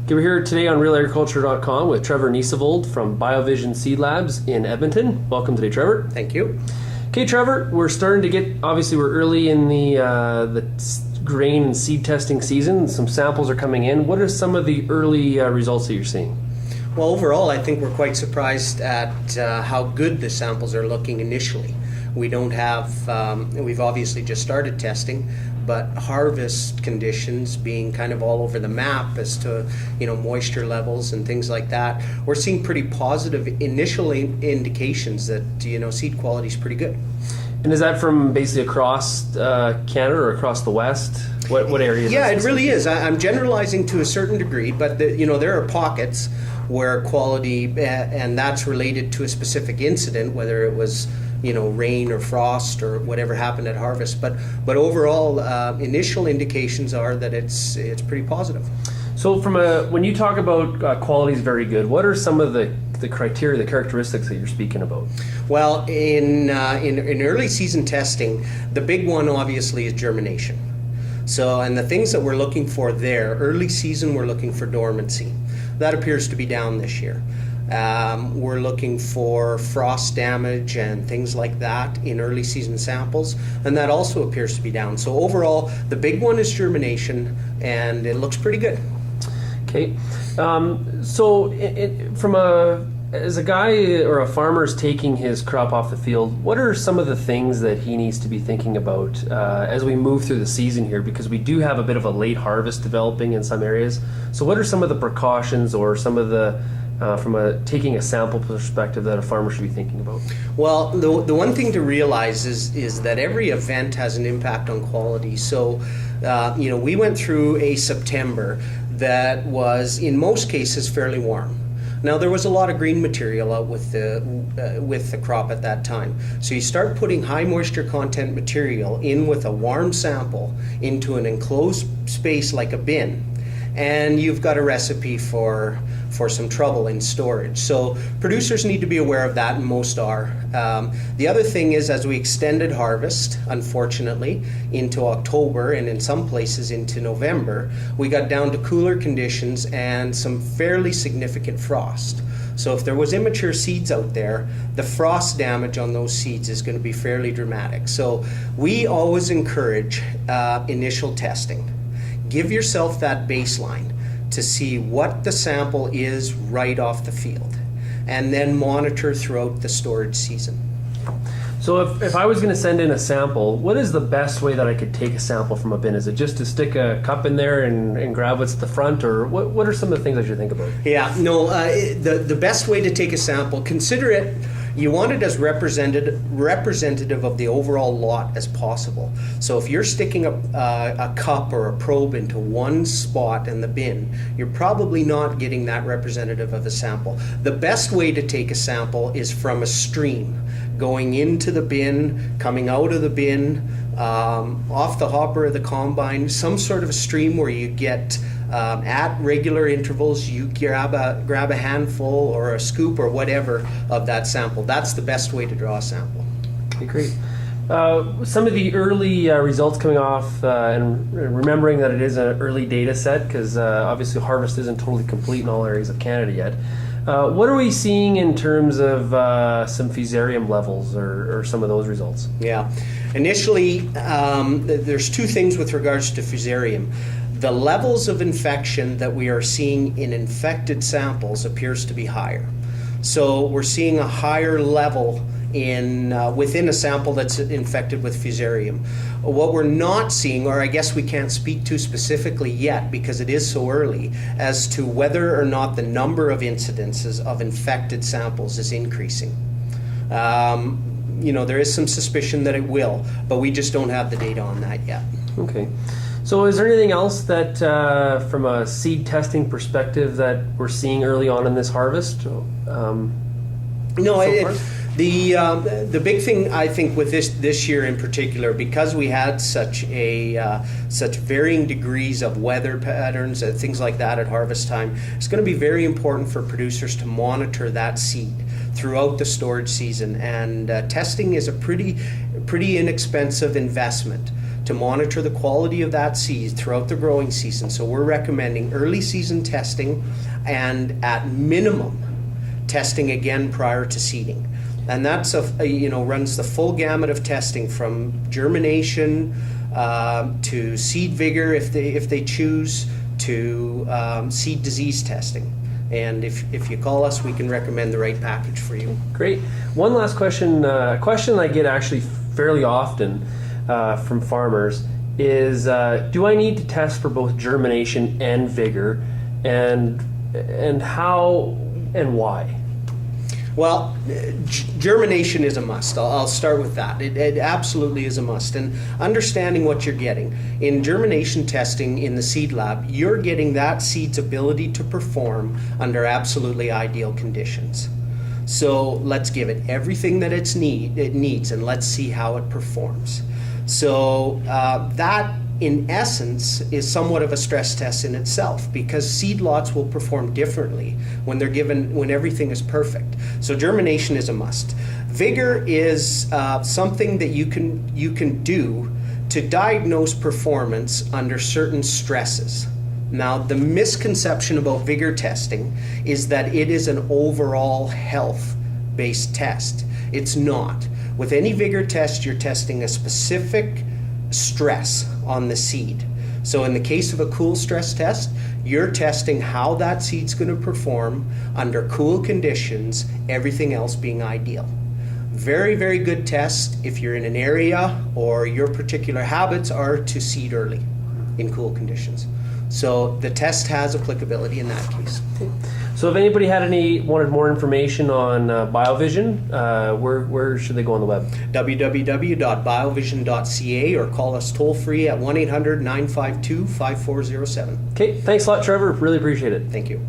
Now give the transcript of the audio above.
Okay, we're here today on RealAgriculture.com with Trevor Nysetvold from BioVision Seed Labs in Edmonton. Welcome today, Trevor. Thank you. Okay, Trevor, we're starting to get, obviously we're early in the grain and seed testing season. Some samples are coming in. What are some of the early results that you're seeing? Well, overall, I think we're quite surprised at how good the samples are looking initially. We don't have, we've obviously just started testing, but harvest conditions being kind of all over the map as to, moisture levels and things like that, we're seeing pretty positive initial indications that, seed quality is pretty good. And is that from basically across Canada or across the West? What areas? Yeah, it really is. I'm generalizing to a certain degree, but there are pockets where quality, and that's related to a specific incident, whether it was rain or frost or whatever happened at harvest. But overall, initial indications are that it's pretty positive. So when you talk about quality is very good, what are some of the criteria, the characteristics that you're speaking about? Well, in early season testing, the big one obviously is germination. So, and the things that we're looking for there, early season we're looking for dormancy. That appears to be down this year. We're looking for frost damage and things like that in early season samples, and that also appears to be down. So overall, the big one is germination, and it looks pretty good. Okay, so as a guy or a farmer is taking his crop off the field, what are some of the things that he needs to be thinking about as we move through the season here? Because we do have a bit of a late harvest developing in some areas. So what are some of the precautions or some of the from taking a sample perspective that a farmer should be thinking about? Well, the one thing to realize is that every event has an impact on quality. So, we went through a September that was, in most cases, fairly warm. Now, there was a lot of green material out with the crop at that time. So you start putting high moisture content material in with a warm sample into an enclosed space like a bin, and you've got a recipe for some trouble in storage. So producers need to be aware of that, and most are. The other thing is, as we extended harvest, unfortunately, into October and in some places into November, we got down to cooler conditions and some fairly significant frost. So if there was immature seeds out there, the frost damage on those seeds is going to be fairly dramatic. So we always encourage initial testing. Give yourself that baseline to see what the sample is right off the field, and then monitor throughout the storage season. So if I was going to send in a sample, what is the best way that I could take a sample from a bin? Is it just to stick a cup in there and grab what's at the front, or what are some of the things I should think about? Yeah, no, the best way to take a sample, consider it, you want it as representative of the overall lot as possible. So if you're sticking a cup or a probe into one spot in the bin, you're probably not getting that representative of a sample. The best way to take a sample is from a stream, going into the bin, coming out of the bin, off the hopper of the combine, some sort of a stream where you get at regular intervals, you grab a handful or a scoop or whatever of that sample. That's the best way to draw a sample. Okay, great. Some of the early results coming off, and remembering that it is an early data set, because obviously harvest isn't totally complete in all areas of Canada yet. What are we seeing in terms of some fusarium levels or some of those results? Yeah. Initially, there's two things with regards to fusarium. The levels of infection that we are seeing in infected samples appears to be higher. So we're seeing a higher level within a sample that's infected with fusarium. What we're not seeing, or I guess we can't speak to specifically yet because it is so early, as to whether or not the number of incidences of infected samples is increasing. There is some suspicion that it will, but we just don't have the data on that yet. Okay. So is there anything else that, from a seed testing perspective, that we're seeing early on in this harvest? The big thing I think with this year in particular, because we had such varying degrees of weather patterns and things like that at harvest time, it's going to be very important for producers to monitor that seed throughout the storage season. And testing is a pretty inexpensive investment to monitor the quality of that seed throughout the growing season. So we're recommending early season testing and at minimum testing again prior to seeding. And that's runs the full gamut of testing from germination to seed vigor if they choose, to seed disease testing. And if you call us, we can recommend the right package for you. Great. One last question. A question I get actually fairly often from farmers is, do I need to test for both germination and vigor, and how and why? Well, germination is a must. I'll start with that. It absolutely is a must. And understanding what you're getting. In germination testing in the seed lab, you're getting that seed's ability to perform under absolutely ideal conditions. So let's give it everything that it needs, and let's see how it performs. So that, in essence, is somewhat of a stress test in itself, because seed lots will perform differently when everything is perfect. So germination is a must. Vigor is something that you can do to diagnose performance under certain stresses. Now, the misconception about vigor testing is that it is an overall health-based test. It's not. With any vigor test, you're testing a specific stress on the seed. So in the case of a cool stress test, you're testing how that seed's going to perform under cool conditions, everything else being ideal. Very, very good test if you're in an area or your particular habits are to seed early in cool conditions. So the test has applicability in that case. So if anybody wanted more information on BioVision, where should they go on the web? www.biovision.ca, or call us toll free at 1-800-952-5407. Okay, thanks a lot, Trevor. Really appreciate it. Thank you.